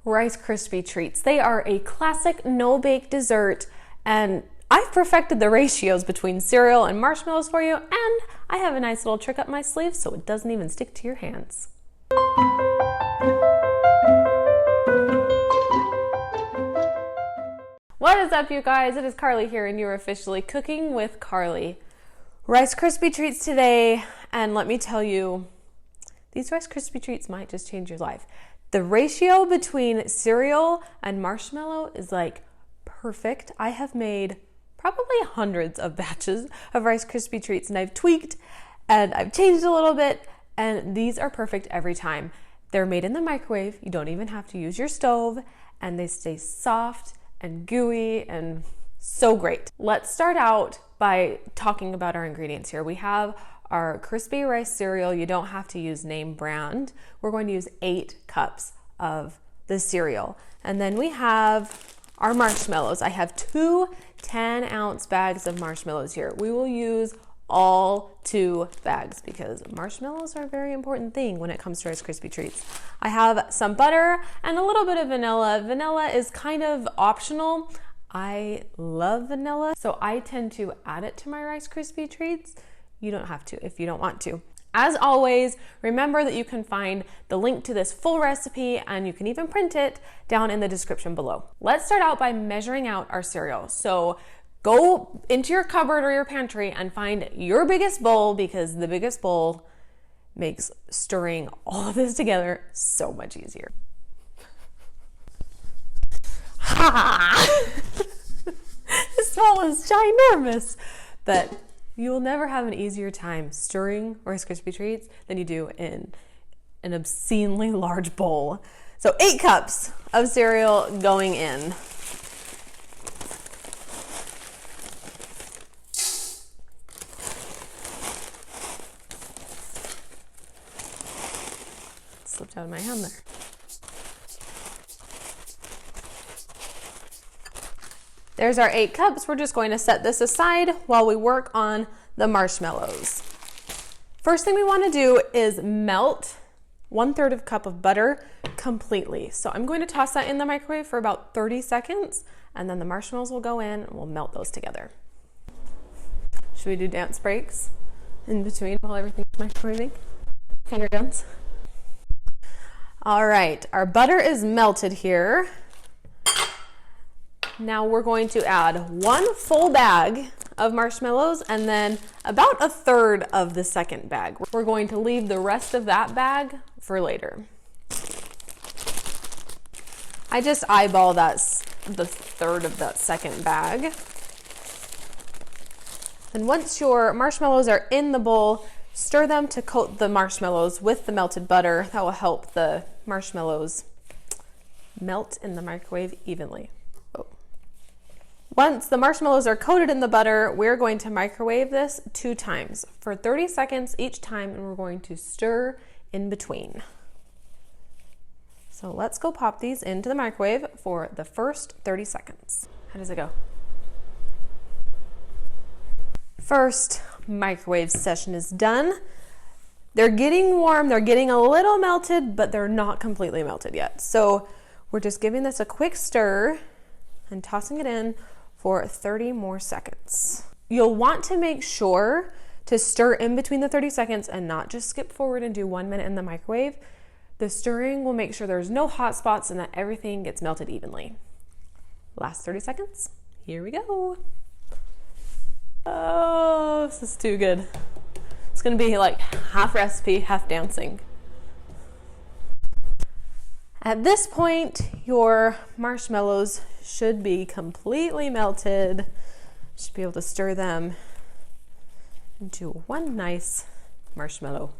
Rice Krispie Treats. They are a classic no-bake dessert, and I've perfected the ratios between cereal and marshmallows for you, and I have a nice little trick up my sleeve so it doesn't even stick to your hands. What is up, you guys? It is Karli here, and you're officially cooking with Karli. Rice Krispie Treats today, and let me tell you, these Rice Krispie Treats might just change your life. The ratio between cereal and marshmallow is like perfect. I have made probably hundreds of batches of Rice Krispie Treats, and I've tweaked and I've changed a little bit, and these are perfect every time. They're made in the microwave. You don't even have to use your stove, and they stay soft and gooey and so great. Let's start out by talking about our ingredients here. We have our crispy rice cereal. You don't have to use name brand. We're going to use 8 cups of the cereal. And then we have our marshmallows. I have 2 10-ounce bags of marshmallows here. We will use all 2 bags because marshmallows are a very important thing when it comes to Rice Krispie Treats. I have some butter and a little bit of vanilla. Vanilla is kind of optional. I love vanilla, so I tend to add it to my Rice Krispie Treats. You don't have to if you don't want to. As always, remember that you can find the link to this full recipe, and you can even print it down in the description below. Let's start out by measuring out our cereal. So go into your cupboard or your pantry and find your biggest bowl, because the biggest bowl makes stirring all of this together so much easier. Ha! This bowl is ginormous, but you will never have an easier time stirring Rice Krispie Treats than you do in an obscenely large bowl. So 8 cups of cereal going in. Slipped out of my hand there. There's our 8 cups. We're just going to set this aside while we work on the marshmallows. First thing we want to do is melt 1/3 cup of butter completely. So I'm going to toss that in the microwave for about 30 seconds, and then the marshmallows will go in and we'll melt those together. Should we do dance breaks in between while everything's microwaving? Finger guns. All right, our butter is melted here. Now we're going to add 1 full bag of marshmallows and then about 1/3 of the second bag. We're going to leave the rest of that bag for later. I just eyeball the 1/3 of that second bag. And once your marshmallows are in the bowl, stir them to coat the marshmallows with the melted butter. That will help the marshmallows melt in the microwave evenly. Once the marshmallows are coated in the butter, we're going to microwave this 2 times for 30 seconds each time, and we're going to stir in between. So let's go pop these into the microwave for the first 30 seconds. How does it go? First microwave session is done. They're getting warm, they're getting a little melted, but they're not completely melted yet. So we're just giving this a quick stir and tossing it in for 30 more seconds. You'll want to make sure to stir in between the 30 seconds and not just skip forward and do 1 minute in the microwave. The stirring will make sure there's no hot spots and that everything gets melted evenly. Last 30 seconds, here we go. Oh, this is too good. It's gonna be like half recipe, half dancing. At this point, your marshmallows should be completely melted. You should be able to stir them into one nice marshmallow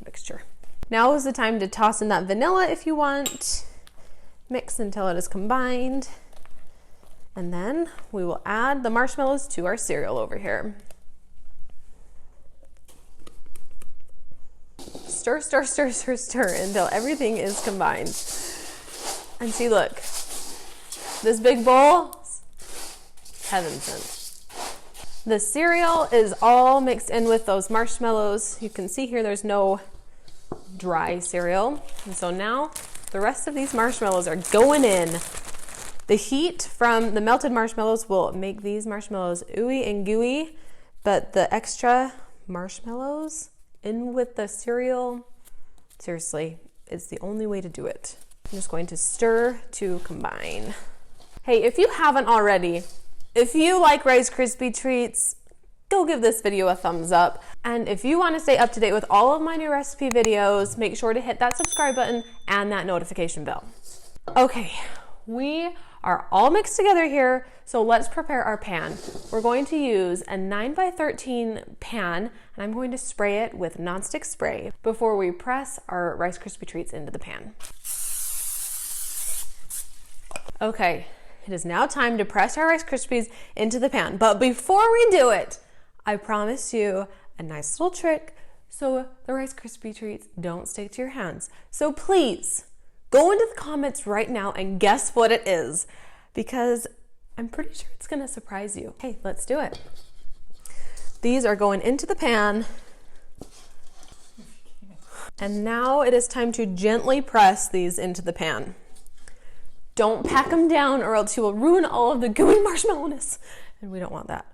mixture. Now is the time to toss in that vanilla if you want. Mix until it is combined. And then we will add the marshmallows to our cereal over here. Stir, stir, stir, stir, stir until everything is combined. And see, look, this big bowl, heaven sent. The cereal is all mixed in with those marshmallows. You can see here there's no dry cereal. And so now The rest of these marshmallows are going in. The heat from the melted marshmallows will make these marshmallows ooey and gooey, but the extra marshmallows in with the cereal, seriously, it's the only way to do it. I'm just going to stir to combine. Hey, if you haven't already, if you like Rice Krispie Treats, go give this video a thumbs up. And if you want to stay up to date with all of my new recipe videos, make sure to hit that subscribe button and that notification bell. Okay, we are all mixed together here, so let's prepare our pan. We're going to use a 9x13 pan, and I'm going to spray it with nonstick spray before we press our Rice Krispie Treats into the pan. Okay, it is now time to press our Rice Krispies into the pan, but before we do it, I promise you a nice little trick so the Rice Krispie Treats don't stick to your hands. So please, go into the comments right now and guess what it is, because I'm pretty sure it's gonna surprise you. Hey, let's do it. These are going into the pan. And now it is time to gently press these into the pan. Don't pack them down or else you will ruin all of the gooey marshmallowness. And we don't want that.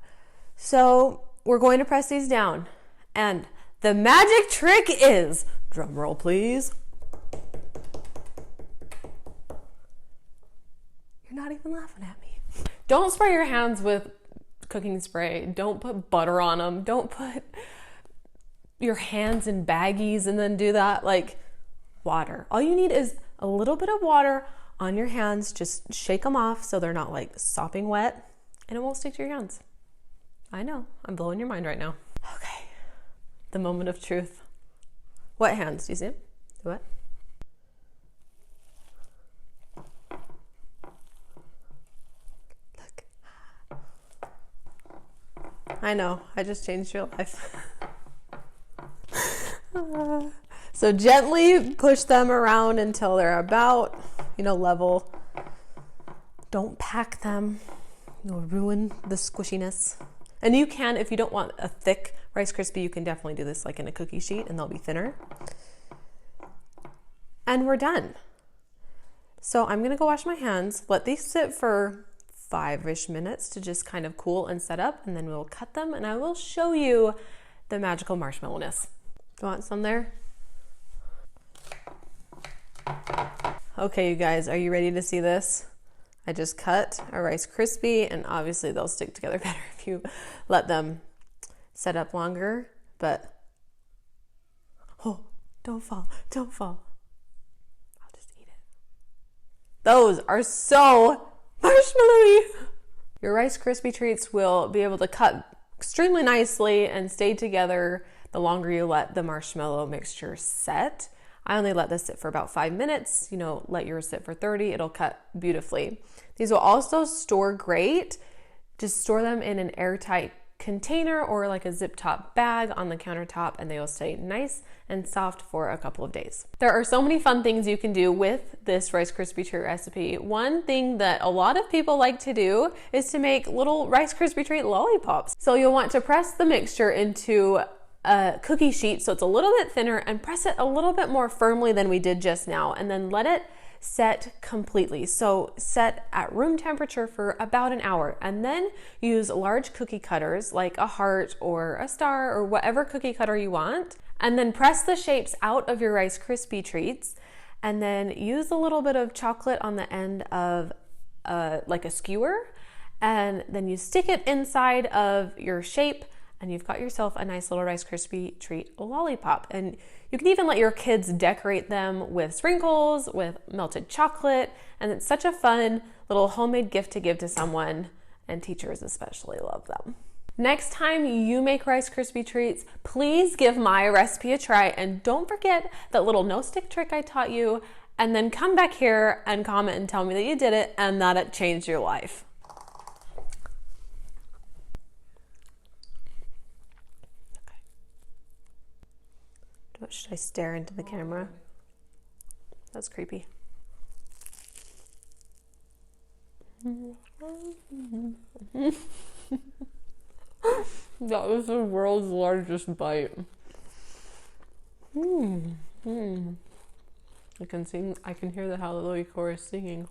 So we're going to press these down. And the magic trick is, drum roll please, not even laughing at me. Don't spray your hands with cooking spray. Don't put butter on them. Don't put your hands in baggies and then do that. Like, water. All you need is a little bit of water on your hands. Just shake them off so they're not like sopping wet and it won't stick to your hands. I know, I'm blowing your mind right now. Okay, the moment of truth. Wet hands, do you see it? What? I know, I just changed your life. So gently push them around until they're about, level. Don't pack them. You'll ruin the squishiness. And you can, if you don't want a thick Rice Krispie, you can definitely do this like in a cookie sheet and they'll be thinner. And we're done. So I'm gonna go wash my hands, let these sit for 5-ish minutes to just kind of cool and set up, and then we'll cut them and I will show you the magical marshmallowness. Do you want some there? Okay, you guys, are you ready to see this? I just cut a Rice Krispie, and obviously they'll stick together better if you let them set up longer, but oh, don't fall, don't fall. I'll just eat it. Those are so marshmallowy. Your Rice Krispie Treats will be able to cut extremely nicely and stay together the longer you let the marshmallow mixture set. I only let this sit for about 5 minutes. Let yours sit for 30. It'll cut beautifully. These will also store great. Just store them in an airtight container or like a zip top bag on the countertop, and they will stay nice and soft for a couple of days. There are so many fun things you can do with this Rice Krispie Treat recipe. One thing that a lot of people like to do is to make little Rice Krispie Treat lollipops. So you'll want to press the mixture into a cookie sheet so it's a little bit thinner and press it a little bit more firmly than we did just now, and then let it set completely. So set at room temperature for about an hour, and then use large cookie cutters like a heart or a star or whatever cookie cutter you want, and then press the shapes out of your Rice Krispie Treats, and then use a little bit of chocolate on the end of like a skewer, and then you stick it inside of your shape, and you've got yourself a nice little Rice Krispie Treat lollipop. And you can even let your kids decorate them with sprinkles, with melted chocolate, and it's such a fun little homemade gift to give to someone, and teachers especially love them. Next time you make Rice Krispie Treats, please give my recipe a try, and don't forget that little no-stick trick I taught you, and then come back here and comment and tell me that you did it and that it changed your life. Should I stare into the camera? That's creepy. That was the world's largest bite. I can sing. I can hear the Hallelujah chorus singing.